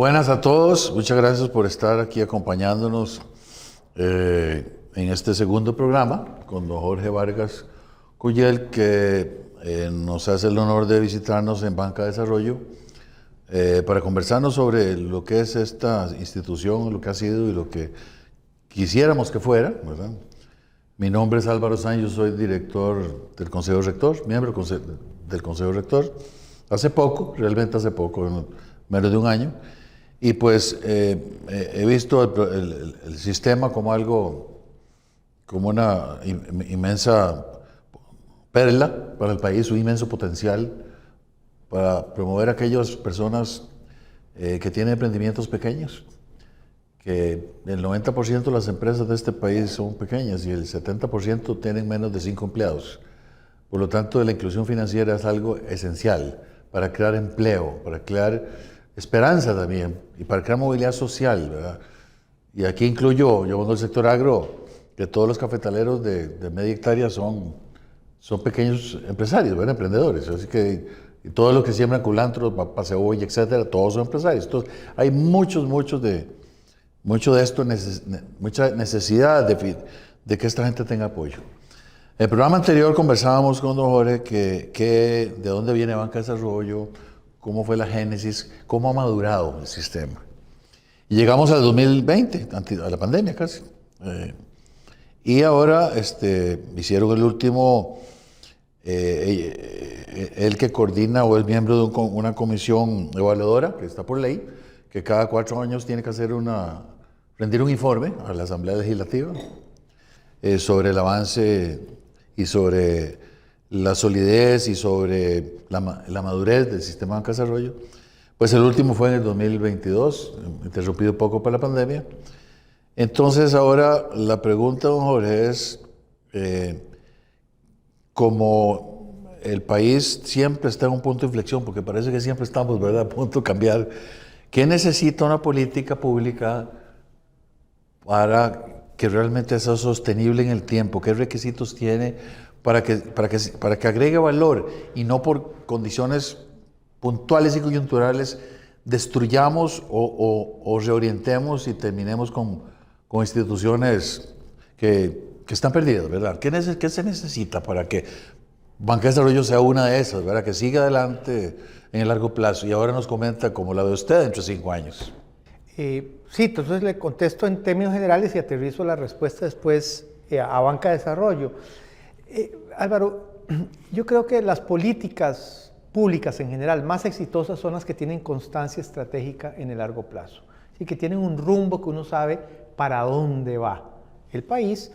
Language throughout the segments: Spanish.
Buenas a todos, muchas gracias por estar aquí acompañándonos en este segundo programa con don Jorge Vargas Cuyel, que nos hace el honor de visitarnos en Banca de Desarrollo para conversarnos sobre lo que es esta institución, lo que ha sido y lo que quisiéramos que fuera, ¿verdad? Mi nombre es Álvaro Sánchez, yo soy director del Consejo Rector, miembro del Consejo Rector, realmente hace poco, menos de un año, y pues he visto el sistema como algo, como una inmensa perla para el país, un inmenso potencial para promover a aquellas personas que tienen emprendimientos pequeños, que el 90% de las empresas de este país son pequeñas y el 70% tienen menos de 5 empleados. Por lo tanto, la inclusión financiera es algo esencial para crear empleo, para crear esperanza también y para crear movilidad social, ¿verdad? Y aquí incluyo, yo vengo del sector agro, que todos los cafetaleros de media hectárea son pequeños empresarios, ¿verdad? Emprendedores. Así que y todos los que siembran culantro, papa, cebolla, etcétera, todos son empresarios. Entonces, hay mucha necesidad de que esta gente tenga apoyo. En el programa anterior conversábamos con don Jorge de dónde viene Banca de Desarrollo, cómo fue la génesis, cómo ha madurado el sistema. Y llegamos al 2020, a la pandemia casi. Y ahora hicieron el último, el que coordina o es miembro de una comisión evaluadora, que está por ley, que cada 4 años tiene que rendir un informe a la Asamblea Legislativa sobre el avance y sobre la solidez y sobre la madurez del sistema de Banca de Desarrollo. Pues el último fue en el 2022, interrumpido poco por la pandemia. Entonces ahora la pregunta, don Jorge, es, como el país siempre está en un punto de inflexión, porque parece que siempre estamos, ¿verdad?, a punto de cambiar, ¿qué necesita una política pública para que realmente sea sostenible en el tiempo? ¿Qué requisitos tiene para que agregue valor y no por condiciones puntuales y coyunturales destruyamos o reorientemos y terminemos con instituciones que están perdidas, ¿verdad? ¿Qué se necesita para que Banca de Desarrollo sea una de esas, ¿verdad? Que siga adelante en el largo plazo? Y ahora nos comenta cómo la ve usted dentro de 5 años. Sí, entonces le contesto en términos generales y aterrizo la respuesta después a Banca de Desarrollo. Álvaro, yo creo que las políticas públicas en general más exitosas son las que tienen constancia estratégica en el largo plazo, y que tienen un rumbo que uno sabe para dónde va el país.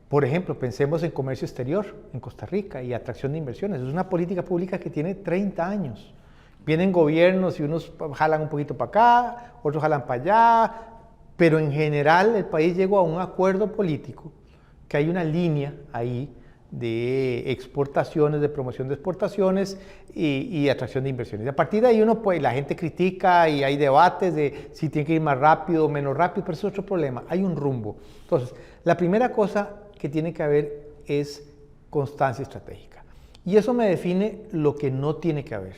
Por ejemplo, pensemos en comercio exterior en Costa Rica y atracción de inversiones. Es una política pública que tiene 30 años. Vienen gobiernos y unos jalan un poquito para acá, otros jalan para allá, pero en general el país llegó a un acuerdo político, que hay una línea ahí de exportaciones, de promoción de exportaciones y atracción de inversiones. A partir de ahí la gente critica y hay debates de si tiene que ir más rápido o menos rápido, pero eso es otro problema, hay un rumbo. Entonces, la primera cosa que tiene que haber es constancia estratégica. Y eso me define lo que no tiene que haber.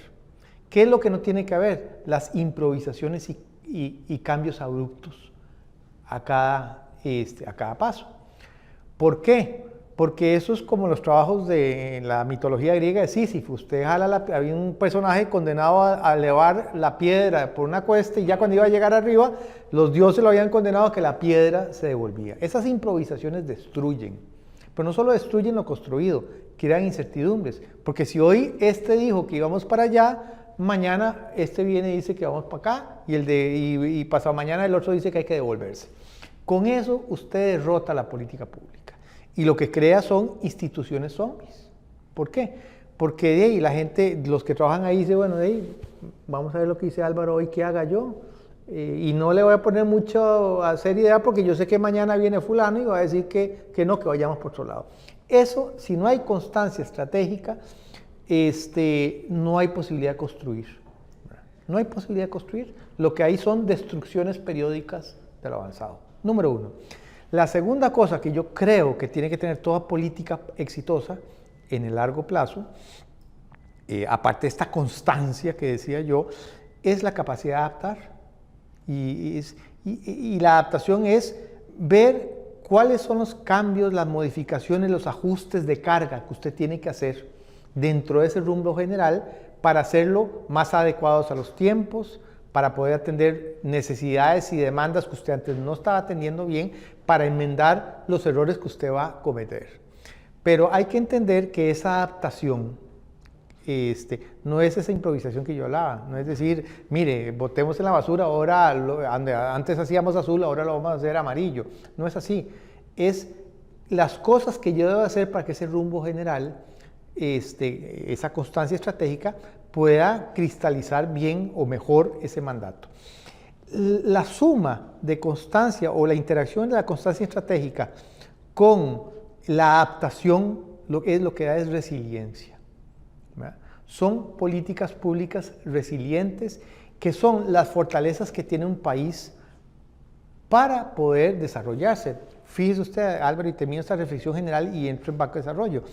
¿Qué es lo que no tiene que haber? Las improvisaciones y cambios abruptos a cada paso. ¿Por qué? Porque eso es como los trabajos de la mitología griega de Sísifo. Usted había un personaje condenado a elevar la piedra por una cuesta y ya cuando iba a llegar arriba, los dioses lo habían condenado a que la piedra se devolvía. Esas improvisaciones destruyen, pero no solo destruyen lo construido, crean incertidumbres. Porque si hoy dijo que íbamos para allá, mañana viene y dice que vamos para acá y pasado mañana el otro dice que hay que devolverse. Con eso usted derrota la política pública. Y lo que crea son instituciones zombies. ¿Por qué? Porque de ahí la gente, los que trabajan ahí, dicen, bueno, de ahí, vamos a ver lo que dice Álvaro hoy, ¿qué haga yo? Y no le voy a poner mucho a hacer idea porque yo sé que mañana viene fulano y va a decir que no, que vayamos por otro lado. Eso, si no hay constancia estratégica, no hay posibilidad de construir. No hay posibilidad de construir. Lo que hay son destrucciones periódicas de lo avanzado. Número 1. La segunda cosa que yo creo que tiene que tener toda política exitosa en el largo plazo, aparte de esta constancia que decía yo, es la capacidad de adaptar. Y la adaptación es ver cuáles son los cambios, las modificaciones, los ajustes de carga que usted tiene que hacer dentro de ese rumbo general para hacerlo más adecuados a los tiempos, para poder atender necesidades y demandas que usted antes no estaba atendiendo bien, para enmendar los errores que usted va a cometer. Pero hay que entender que esa adaptación no es esa improvisación que yo hablaba, no es decir, mire, botemos en la basura, ahora antes hacíamos azul, ahora lo vamos a hacer amarillo. No es así, es las cosas que yo debo hacer para que ese rumbo general, esa constancia estratégica, pueda cristalizar bien o mejor ese mandato. La suma de constancia o la interacción de la constancia estratégica con la adaptación lo que da es resiliencia. ¿Verdad? Son políticas públicas resilientes que son las fortalezas que tiene un país para poder desarrollarse. Fíjese usted, Álvaro, y termino esta reflexión general y entro en Banco de Desarrollo.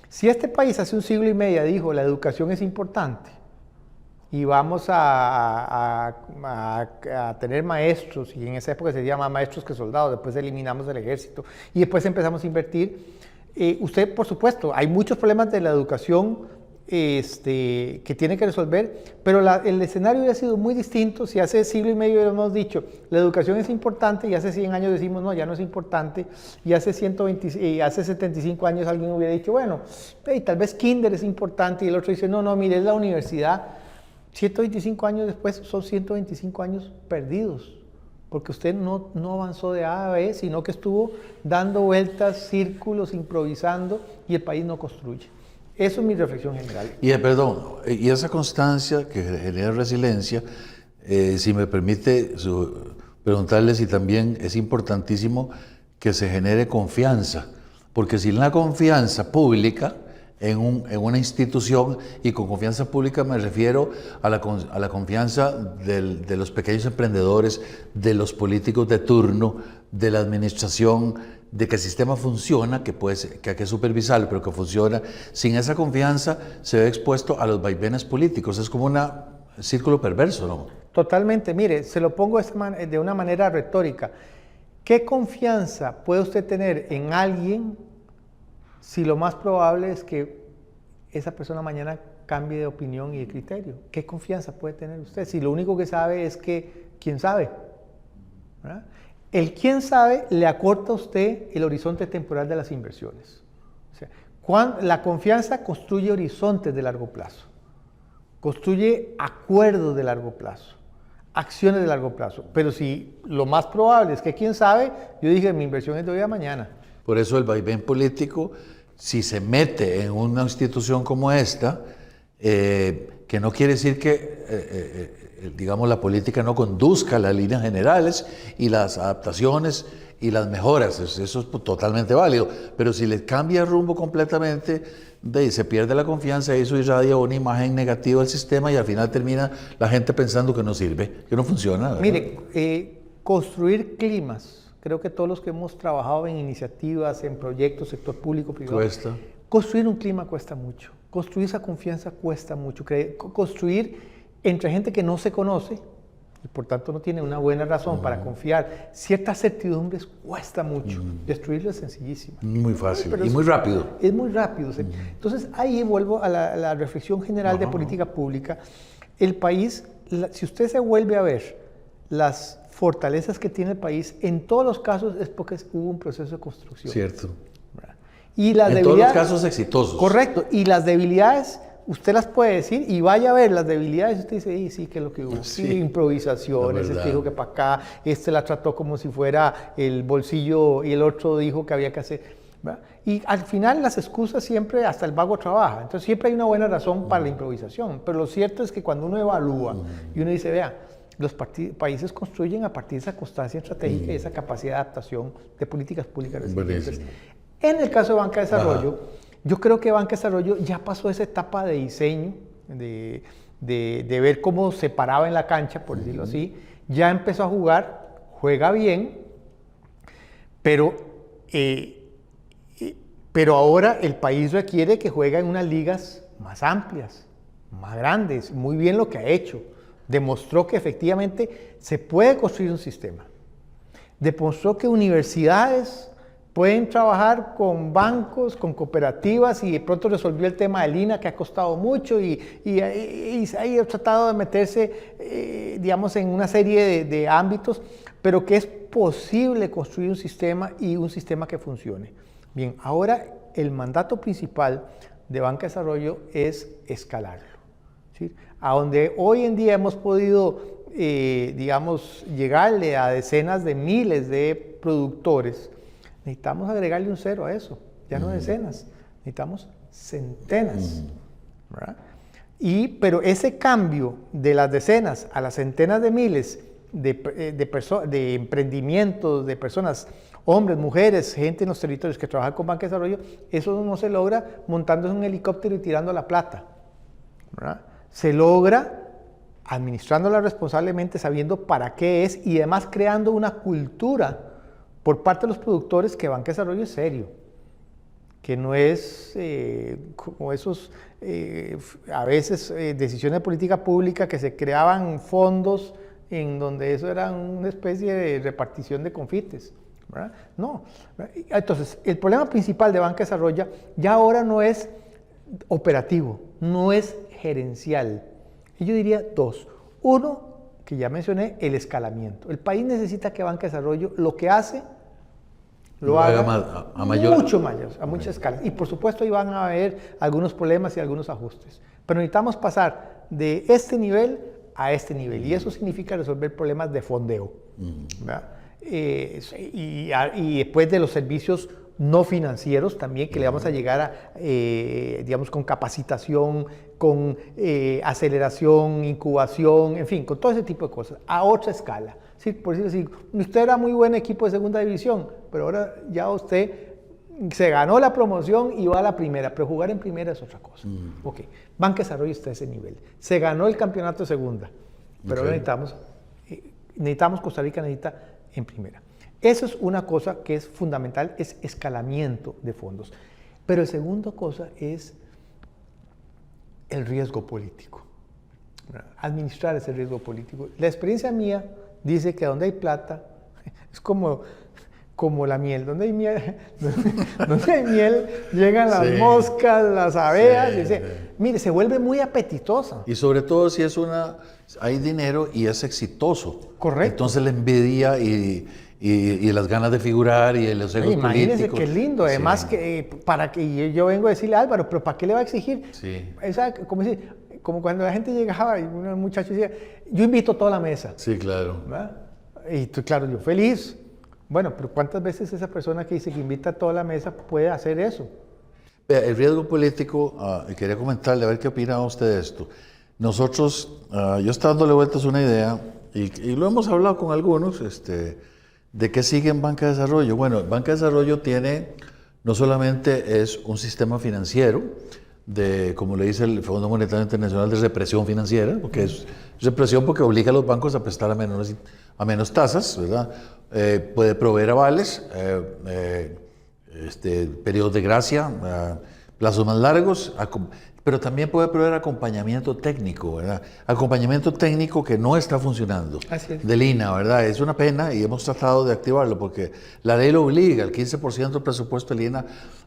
Si este país hace un siglo y medio dijo la educación es importante y vamos a tener maestros, y en esa época se decía más maestros que soldados, después eliminamos el ejército y después empezamos a invertir, usted, por supuesto, hay muchos problemas de la educación que tiene que resolver, pero el escenario ha sido muy distinto. Si hace siglo y medio hemos dicho la educación es importante y hace 100 años decimos no, ya no es importante, y hace 75 años alguien hubiera dicho bueno, tal vez kinder es importante, y el otro dice no, mire, es la universidad. 125 años después son 125 años perdidos, porque usted no avanzó de A a B, sino que estuvo dando vueltas, círculos, improvisando, y el país no construye. Eso es mi reflexión general. Y esa constancia que genera resiliencia, si me permite preguntarle si también es importantísimo que se genere confianza, porque sin la confianza pública en una institución, y con confianza pública me refiero a la confianza de los pequeños emprendedores, de los políticos de turno, de la administración, de que el sistema funciona, que hay que supervisarlo, pero que funciona. Sin esa confianza se ve expuesto a los vaivenes políticos. Es como un círculo perverso, ¿no? Totalmente. Mire, se lo pongo de una manera retórica. ¿Qué confianza puede usted tener en alguien si lo más probable es que esa persona mañana cambie de opinión y de criterio? ¿Qué confianza puede tener usted si lo único que sabe es que quién sabe? ¿Verdad? El quién sabe le acorta a usted el horizonte temporal de las inversiones. O sea, la confianza construye horizontes de largo plazo, construye acuerdos de largo plazo, acciones de largo plazo. Pero si lo más probable es que quién sabe, yo dije mi inversión es de hoy a mañana. Por eso el vaivén político, si se mete en una institución como esta, que no quiere decir que digamos, la política no conduzca las líneas generales y las adaptaciones y las mejoras, eso es totalmente válido, pero si le cambia el rumbo completamente, se pierde la confianza y eso irradia una imagen negativa al sistema y al final termina la gente pensando que no sirve, que no funciona, ¿verdad? Mire, construir climas, creo que todos los que hemos trabajado en iniciativas, en proyectos, sector público, privado, cuesta. Construir un clima cuesta mucho, construir esa confianza cuesta mucho, construir entre gente que no se conoce y por tanto no tiene una buena razón para confiar, ciertas certidumbres cuesta mucho. Destruirlo es sencillísimo. Muy fácil y muy rápido. Es muy rápido. ¿Sí? Entonces ahí vuelvo a la reflexión general de política pública. El país, si usted se vuelve a ver las fortalezas que tiene el país, en todos los casos es porque hubo un proceso de construcción. Cierto. Y las en todos los casos exitosos. Correcto. Y las debilidades usted las puede decir y vaya a ver las debilidades y usted dice, sí, ¿qué es lo que hubo? Sí, improvisaciones, este dijo que para acá, este la trató como si fuera el bolsillo y el otro dijo que había que hacer, ¿verdad? Y al final las excusas siempre, hasta el vago trabaja, entonces siempre hay una buena razón para la improvisación, pero lo cierto es que cuando uno evalúa y uno dice, vea, los países construyen a partir de esa constancia estratégica y esa capacidad de adaptación de políticas públicas resilientes. En el caso de Banca de Desarrollo, yo creo que Banca de Desarrollo ya pasó esa etapa de diseño, de ver cómo se paraba en la cancha, por decirlo así. Ya empezó a jugar, juega bien, pero ahora el país requiere que juegue en unas ligas más amplias, más grandes. Muy bien lo que ha hecho, Demostró que efectivamente se puede construir un sistema. Demostró que universidades pueden trabajar con bancos, con cooperativas, y de pronto resolvió el tema del INA, que ha costado mucho, y ahí ha tratado de meterse, digamos, en una serie de ámbitos, pero que es posible construir un sistema y un sistema que funcione. Bien, ahora el mandato principal de Banca de Desarrollo es escalarlo, ¿sí? A donde hoy en día hemos podido, digamos, llegarle a decenas de miles de productores, necesitamos agregarle un cero a eso, ya no decenas, necesitamos centenas, ¿verdad? Pero ese cambio de las decenas a las centenas de miles de emprendimientos, de personas, hombres, mujeres, gente en los territorios que trabajan con Banca de Desarrollo, eso no se logra montándose en un helicóptero y tirando la plata, ¿verdad? Se logra administrándola responsablemente, sabiendo para qué es, y además creando una cultura por parte de los productores que Banca de Desarrollo es serio, que no es como esos, a veces, decisiones de política pública que se creaban fondos en donde eso era una especie de repartición de confites, ¿verdad? No. Entonces, el problema principal de Banca de Desarrollo ya ahora no es operativo, no es gerencial. Y yo diría dos. Uno, que ya mencioné, el escalamiento. El país necesita que Banca de Desarrollo lo que hace lo haga mucho mayor, a muchas escalas. Y por supuesto ahí van a haber algunos problemas y algunos ajustes. Pero necesitamos pasar de este nivel a este nivel. Y eso significa resolver problemas de fondeo, ¿verdad? Y después de los servicios no financieros también, que le vamos a llegar a, digamos, con capacitación, con aceleración, incubación, en fin, con todo ese tipo de cosas, a otra escala. ¿Sí? Por decirlo así, usted era muy buen equipo de segunda división, pero ahora ya usted se ganó la promoción y va a la primera, pero jugar en primera es otra cosa. Ok, Banca de Desarrollo está a ese nivel. Se ganó el campeonato de segunda, pero ahora necesitamos, Costa Rica necesita en primera. Eso es una cosa que es fundamental, es escalamiento de fondos. Pero la segunda cosa es el riesgo político. Administrar ese riesgo político. La experiencia mía dice que donde hay plata, es como la miel. Donde hay miel, llegan las moscas, las abejas. Mire, se vuelve muy apetitosa. Y sobre todo si hay dinero y es exitoso. Correcto. Entonces la envidia y las ganas de figurar y los egos políticos. Imagínense qué lindo. Además, que yo vengo a decirle a Álvaro, pero ¿para qué le va a exigir? Sí. Como cuando la gente llegaba y un muchacho decía, yo invito toda la mesa. Sí, claro. ¿Verdad? Y claro, yo feliz. Bueno, pero ¿cuántas veces esa persona que dice que invita a toda la mesa puede hacer eso? El riesgo político, quería comentarle, a ver qué opina usted de esto. Nosotros, yo estaba dándole vueltas a una idea, y lo hemos hablado con algunos, de qué sigue en Banca de Desarrollo. Bueno, Banca de Desarrollo no solamente es un sistema financiero, como le dice el Fondo Monetario Internacional, de represión financiera, porque es represión porque obliga a los bancos a prestar a menos tasas, ¿verdad? Puede proveer avales, periodos de gracia, plazos más largos, pero también puede proveer acompañamiento técnico, ¿verdad? Acompañamiento técnico que no está funcionando. Así es. Del INA, ¿verdad? Es una pena y hemos tratado de activarlo porque la ley lo obliga, el 15% del presupuesto del INA,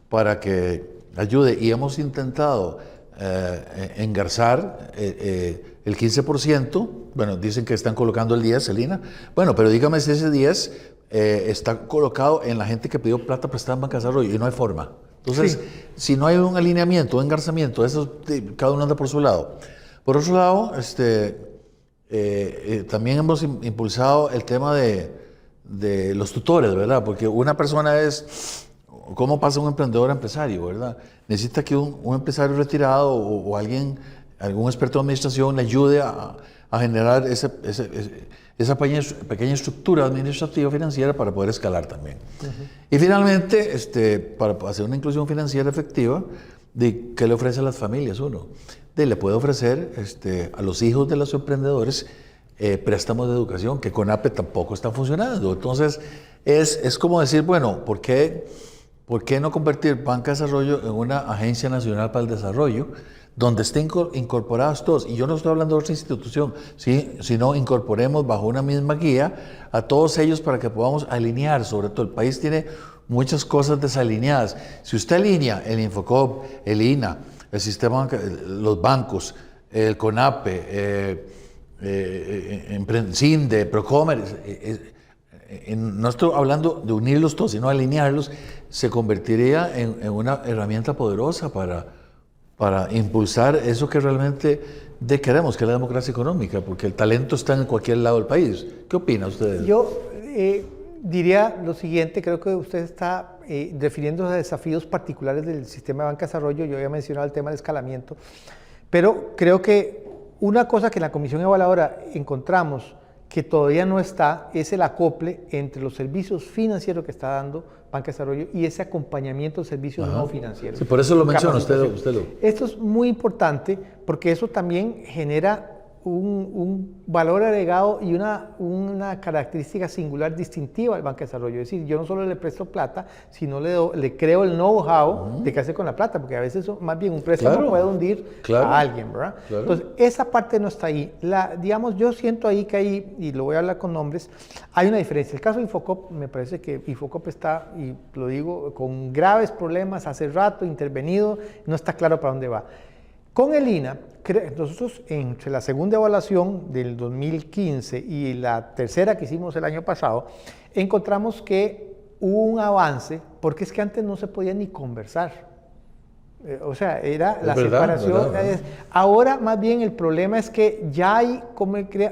para que ayude, y hemos intentado engarzar el 15%, bueno, dicen que están colocando el 10%, el INA, bueno, pero dígame si ese 10% está colocado en la gente que pidió plata prestada en Banca de Desarrollo, y no hay forma. Entonces, si no hay un alineamiento, un engarzamiento, cada uno anda por su lado. Por otro lado, también hemos impulsado el tema de los tutores, ¿verdad? Porque una persona ¿cómo pasa un emprendedor a empresario, verdad? Necesita que un empresario retirado o algún experto de administración le ayude a generar esa pequeña estructura administrativa financiera para poder escalar también. Y finalmente, para hacer una inclusión financiera efectiva, ¿qué le ofrece a las familias uno? Le puede ofrecer a los hijos de los emprendedores préstamos de educación, que con APE tampoco están funcionando. Entonces, es como decir, bueno, ¿por qué no convertir Banca de Desarrollo en una agencia nacional para el desarrollo, donde estén incorporados todos. Y yo no estoy hablando de otra institución, ¿sí? Sino incorporemos bajo una misma guía a todos ellos para que podamos alinear. Sobre todo, el país tiene muchas cosas desalineadas. Si usted alinea el Infocop, el INA, el sistema, los bancos, el CONAPE, CINDE, Procomer, no estoy hablando de unirlos todos, sino alinearlos, se convertiría en una herramienta poderosa para impulsar eso que realmente queremos, que es la democracia económica, porque el talento está en cualquier lado del país. ¿Qué opina usted? Yo diría lo siguiente, creo que usted está refiriéndose a desafíos particulares del sistema de banca de desarrollo. Yo había mencionado el tema del escalamiento, pero creo que una cosa que en la comisión evaluadora encontramos que todavía no está es el acople entre los servicios financieros que está dando Banca de Desarrollo y ese acompañamiento de servicios no financieros. Sí, por eso lo menciona usted. Esto es muy importante porque eso también genera un valor agregado y una característica singular distintiva al Banca de Desarrollo. Es decir, yo no solo le presto plata, sino le creo el know-how de qué hacer con la plata, porque a veces eso, más bien un préstamo puede hundir a alguien, ¿verdad? Entonces, esa parte no está ahí. Digamos, yo siento ahí que hay, y lo voy a hablar con nombres, hay una diferencia. El caso de Infocop, me parece que Infocop está, y lo digo, con graves problemas, hace rato intervenido, no está claro para dónde va. Con el INA, nosotros entre la segunda evaluación del 2015 y la tercera que hicimos el año pasado, encontramos que hubo un avance, porque es que antes no se podía ni conversar. O sea, era la separación. Ahora más bien el problema es que ya hay,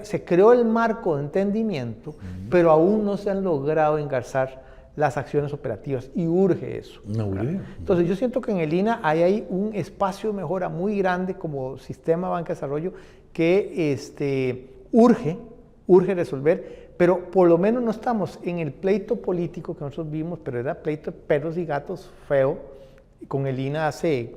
se creó el marco de entendimiento, pero aún no se han logrado engarzar las acciones operativas y urge eso. Entonces yo siento que en el INA hay un espacio de mejora muy grande como sistema de banca de desarrollo que urge resolver, pero por lo menos no estamos en el pleito político que nosotros vimos, pero era pleito de perros y gatos feo con el INA hace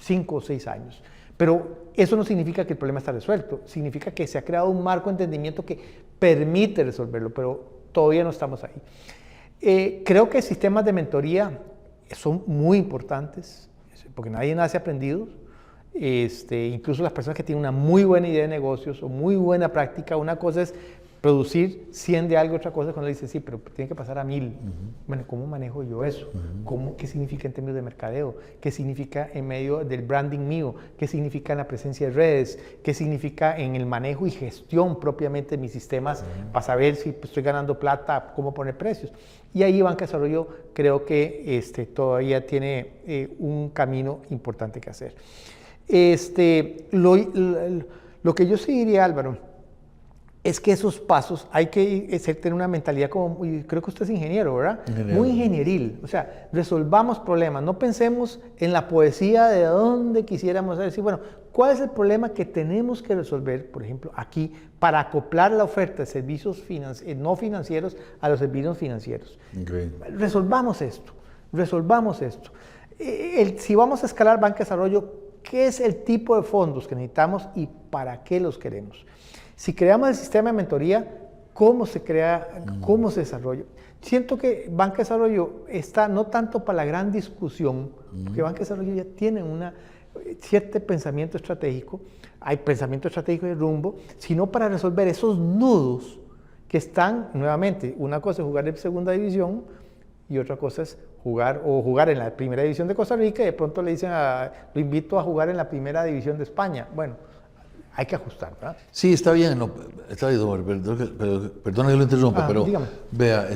5 o 6 años. Pero eso no significa que el problema está resuelto, significa que se ha creado un marco de entendimiento que permite resolverlo, pero todavía no estamos ahí. Creo que sistemas de mentoría son muy importantes, porque nadie nace aprendido. Incluso las personas que tienen una muy buena idea de negocios o muy buena práctica, una cosa es producir 100 de algo, otra cosa es cuando dice, sí, pero tiene que pasar a 1000. Bueno, ¿cómo manejo yo eso? ¿Qué significa en términos de mercadeo? ¿Qué significa en medio del branding mío? ¿Qué significa en la presencia de redes? ¿Qué significa en el manejo y gestión propiamente de mis sistemas para saber si estoy ganando plata, cómo poner precios? Y ahí Banca de Desarrollo creo que todavía tiene un camino importante que hacer. Lo que yo sí diría, Álvaro, es que esos pasos hay que tener una mentalidad como, creo que usted es ingeniero, ¿verdad? Muy ingenieril. O sea, resolvamos problemas, no pensemos en la poesía de dónde quisiéramos decir, bueno, ¿cuál es el problema que tenemos que resolver, por ejemplo, aquí, para acoplar la oferta de servicios no financieros a los servicios financieros? Resolvamos esto. Si vamos a escalar Banca de Desarrollo, ¿qué es el tipo de fondos que necesitamos y para qué los queremos? Si creamos el sistema de mentoría, ¿cómo se crea, cómo se desarrolla? Siento que Banca de Desarrollo está no tanto para la gran discusión, porque Banca de Desarrollo ya tiene cierto pensamiento estratégico, hay pensamiento estratégico de rumbo, sino para resolver esos nudos que están, nuevamente, una cosa es jugar en segunda división y otra cosa es jugar en la primera división de Costa Rica y de pronto le dicen, lo invito a jugar en la primera división de España. Bueno, hay que ajustar, ¿verdad? Sí, está bien, está bien, perdón que lo interrumpa, pero dígame. Vea, yo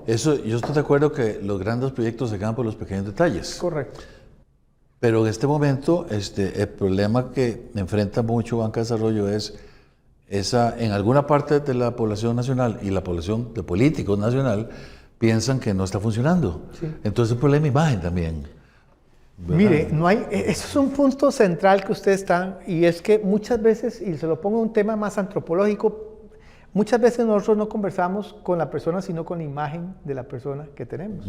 estoy de acuerdo que los grandes proyectos se ganan por los pequeños detalles. Correcto. Pero en este momento, el problema que enfrenta mucho Banca de Desarrollo es en alguna parte de la población nacional y la población de políticos nacional piensan que no está funcionando. Sí. Entonces el problema de imagen también. ¿Verdad? Mire, eso es un punto central que ustedes están, y es que muchas veces, y se lo pongo en un tema más antropológico, muchas veces nosotros no conversamos con la persona, sino con la imagen de la persona que tenemos.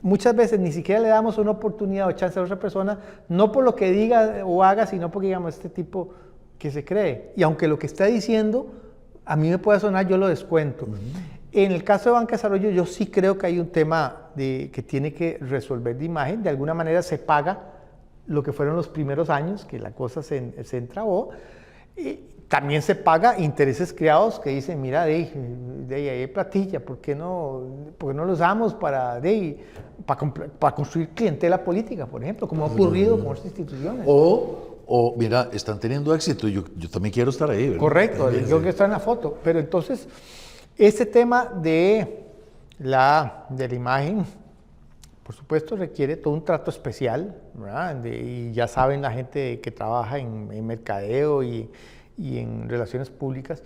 Muchas veces ni siquiera le damos una oportunidad o chance a otra persona, no por lo que diga o haga, sino porque, digamos, este tipo que se cree. Y aunque lo que está diciendo a mí me puede sonar, yo lo descuento. En el caso de Banca de Desarrollo, yo sí creo que hay un tema que tiene que resolver de imagen. De alguna manera se paga lo que fueron los primeros años, que la cosa se entrabó. También se paga intereses creados que dicen, mira, de ahí hay platilla, ¿por qué no lo usamos para construir clientela política, por ejemplo, como ha ocurrido con otras instituciones? O mira, están teniendo éxito, yo también quiero estar ahí, ¿verdad? Correcto, yo quiero estar en la foto, pero entonces, este tema de la imagen, por supuesto, requiere todo un trato especial, ¿verdad? Y ya saben la gente que trabaja en mercadeo y en relaciones públicas.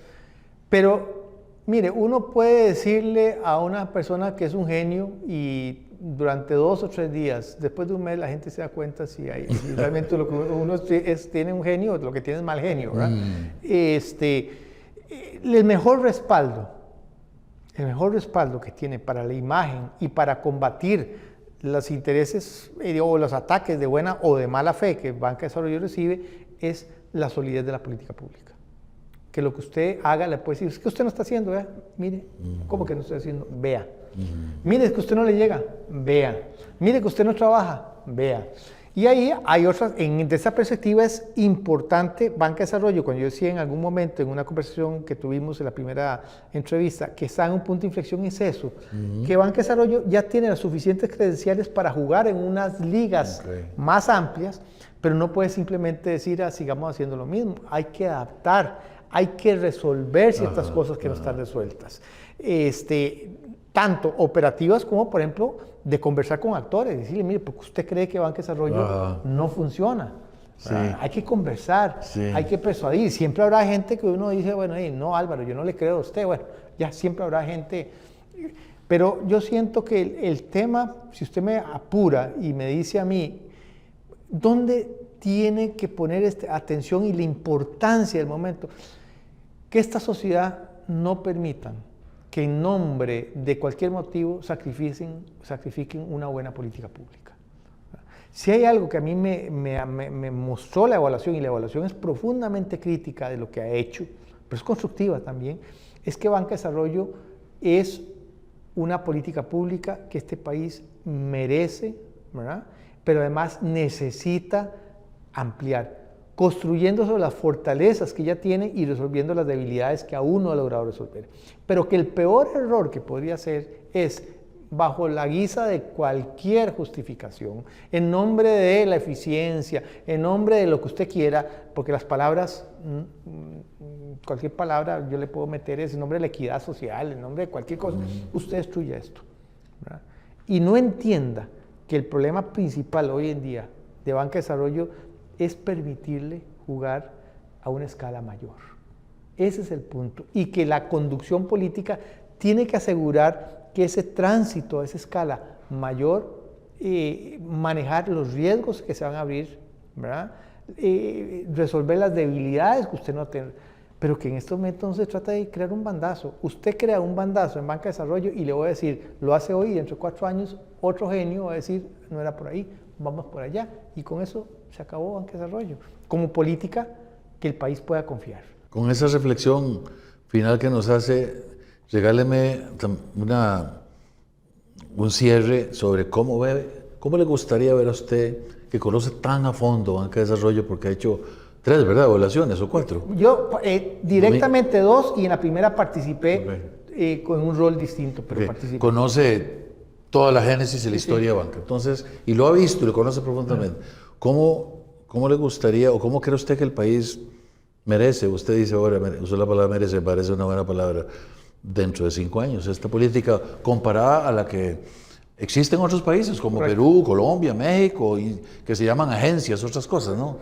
Pero, mire, uno puede decirle a una persona que es un genio y durante 2 o 3 días, después de un mes, la gente se da cuenta si realmente lo que uno tiene un genio o lo que tiene es mal genio, ¿verdad? El mejor respaldo que tiene para la imagen y para combatir los intereses o los ataques de buena o de mala fe que Banca de Desarrollo recibe es la solidez de la política pública. Que lo que usted haga le puede decir, es que usted no está haciendo, vea, mire, ¿cómo que no estoy haciendo? Vea. Mire, es que usted no le llega, vea. Mire que usted no trabaja, vea. Y ahí hay otras, desde esa perspectiva es importante Banca de Desarrollo, cuando yo decía en algún momento, en una conversación que tuvimos en la primera entrevista, que está en un punto de inflexión, es eso, que Banca de Desarrollo ya tiene las suficientes credenciales para jugar en unas ligas más amplias, pero no puede simplemente decir, sigamos haciendo lo mismo, hay que adaptar, hay que resolver ciertas cosas que no están resueltas. Tanto operativas como, por ejemplo, de conversar con actores, decirle, mire, porque usted cree que Banca de Desarrollo no funciona. Sí. Hay que conversar, hay que persuadir. Siempre habrá gente que uno dice, bueno, no, Álvaro, yo no le creo a usted. Bueno, ya siempre habrá gente. Pero yo siento que el tema, si usted me apura y me dice a mí, ¿dónde tiene que poner atención y la importancia del momento? Que esta sociedad no permita que en nombre de cualquier motivo sacrifiquen una buena política pública. Si hay algo que a mí me mostró la evaluación, y la evaluación es profundamente crítica de lo que ha hecho, pero es constructiva también, es que Banca de Desarrollo es una política pública que este país merece, ¿verdad? Pero además necesita ampliar, construyendo sobre las fortalezas que ya tiene y resolviendo las debilidades que aún no ha logrado resolver. Pero que el peor error que podría hacer es, bajo la guisa de cualquier justificación, en nombre de la eficiencia, en nombre de lo que usted quiera, porque las palabras, cualquier palabra yo le puedo meter es en nombre de la equidad social, en nombre de cualquier cosa, usted destruye esto, ¿verdad? Y no entienda que el problema principal hoy en día de Banca de Desarrollo es permitirle jugar a una escala mayor. Ese es el punto. Y que la conducción política tiene que asegurar que ese tránsito a esa escala mayor, manejar los riesgos que se van a abrir, ¿verdad? Resolver las debilidades que usted no tiene. Pero que en este momento no se trata de crear un bandazo. Usted crea un bandazo en Banca de Desarrollo y le voy a decir, lo hace hoy y dentro de 4 años otro genio va a decir, no era por ahí, vamos por allá. Y con eso se acabó Banca de Desarrollo, como política que el país pueda confiar. Con esa reflexión final que nos hace, regáleme un cierre sobre cómo le gustaría ver a usted, que conoce tan a fondo Banca de Desarrollo, porque ha hecho 3, ¿verdad? Evaluaciones o 4. Yo directamente 2 y en la primera participé con un rol distinto, pero participé. Conoce toda la génesis y la historia de Banca, entonces, y lo ha visto y lo conoce profundamente. ¿Cómo le gustaría o cómo cree usted que el país merece? Usted dice ahora, usó la palabra merece, me parece una buena palabra, dentro de 5 años, esta política comparada a la que existe en otros países como Perú, Colombia, México, y que se llaman agencias, otras cosas, ¿no?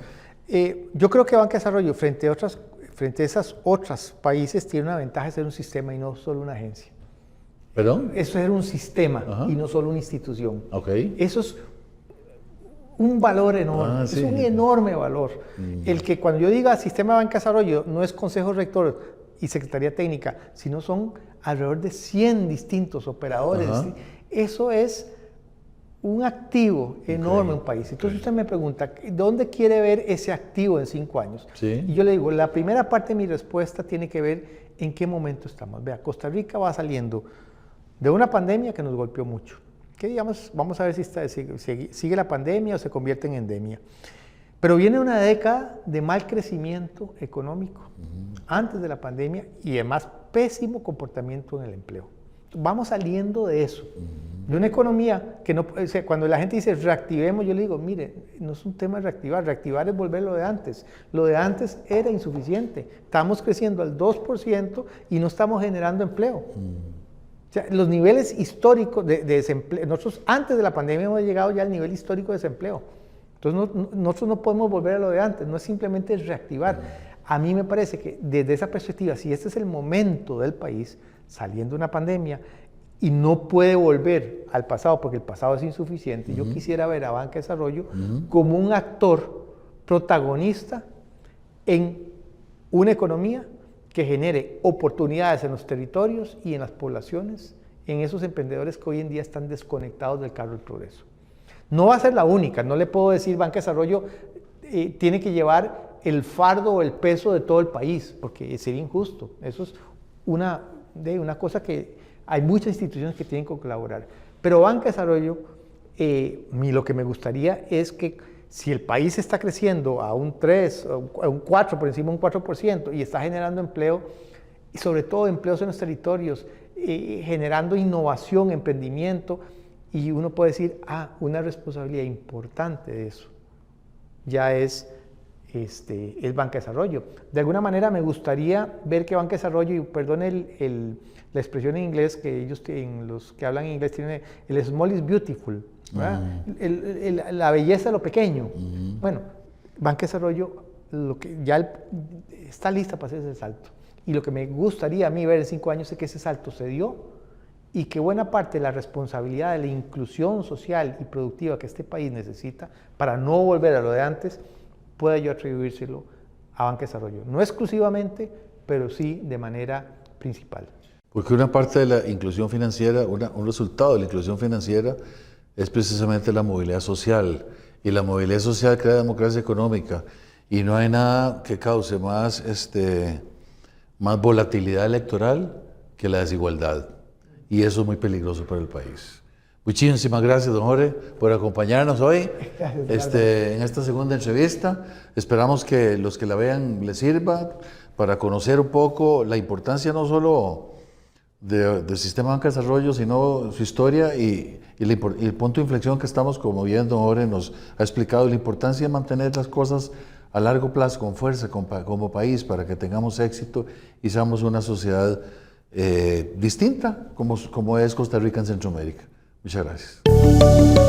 Yo creo que Banca de Desarrollo frente a esos otros países tiene una ventaja de ser un sistema y no solo una agencia. ¿Perdón? Eso es un sistema y no solo una institución. Okay. Eso es un valor enorme, es un enorme valor. El que cuando yo diga sistema de Banca de Desarrollo no es Consejo Rector y Secretaría Técnica, sino son alrededor de 100 distintos operadores. Eso es un activo enorme en un país. Entonces usted me pregunta, ¿dónde quiere ver ese activo en 5 años? Sí. Y yo le digo, la primera parte de mi respuesta tiene que ver en qué momento estamos. Vea, Costa Rica va saliendo de una pandemia que nos golpeó mucho. que digamos, vamos a ver si sigue la pandemia o se convierte en endemia. Pero viene una década de mal crecimiento económico antes de la pandemia y además pésimo comportamiento en el empleo. Vamos saliendo de eso, de una economía que no, o sea, cuando la gente dice reactivemos, yo le digo, mire, no es un tema de reactivar es volver lo de antes. Lo de antes era insuficiente, estamos creciendo al 2% y no estamos generando empleo. O sea, los niveles históricos de desempleo, nosotros antes de la pandemia hemos llegado ya al nivel histórico de desempleo. Entonces nosotros no podemos volver a lo de antes, no es simplemente reactivar. A mí me parece que desde esa perspectiva, si este es el momento del país, saliendo de una pandemia, y no puede volver al pasado porque el pasado es insuficiente, yo quisiera ver a Banca de Desarrollo como un actor protagonista en una economía que genere oportunidades en los territorios y en las poblaciones, en esos emprendedores que hoy en día están desconectados del carro del progreso. No va a ser la única, no le puedo decir Banca de Desarrollo tiene que llevar el fardo o el peso de todo el país, porque sería injusto. Eso es una cosa que hay muchas instituciones que tienen que colaborar. Pero Banca de Desarrollo, lo que me gustaría es que si el país está creciendo a un 3, a un 4, por encima de un 4%, y está generando empleo, y sobre todo empleos en los territorios, generando innovación, emprendimiento, y uno puede decir, una responsabilidad importante de eso ya es Banca de Desarrollo. De alguna manera me gustaría ver que Banca de Desarrollo, y perdón la expresión en inglés, que ellos tienen, los que hablan inglés tienen, el small is beautiful, la belleza de lo pequeño. Bueno, Banca de Desarrollo está lista para hacer ese salto. Y lo que me gustaría a mí ver en 5 años es que ese salto se dio, y que buena parte de la responsabilidad de la inclusión social y productiva que este país necesita para no volver a lo de antes, pueda yo atribuírselo a Banca de Desarrollo. No exclusivamente, pero sí de manera principal. Porque una parte de la inclusión financiera, un resultado de la inclusión financiera es precisamente la movilidad social. Y la movilidad social crea democracia económica. Y no hay nada que cause más volatilidad electoral que la desigualdad. Y eso es muy peligroso para el país. Muchísimas gracias, don Jorge, por acompañarnos hoy en esta segunda entrevista. Esperamos que los que la vean les sirva para conocer un poco la importancia no solo del sistema de Banca de Desarrollo, sino su historia y el punto de inflexión que estamos, como bien don Jorge nos ha explicado, la importancia de mantener las cosas a largo plazo con fuerza como país para que tengamos éxito y seamos una sociedad distinta como es Costa Rica en Centroamérica. Muchas gracias.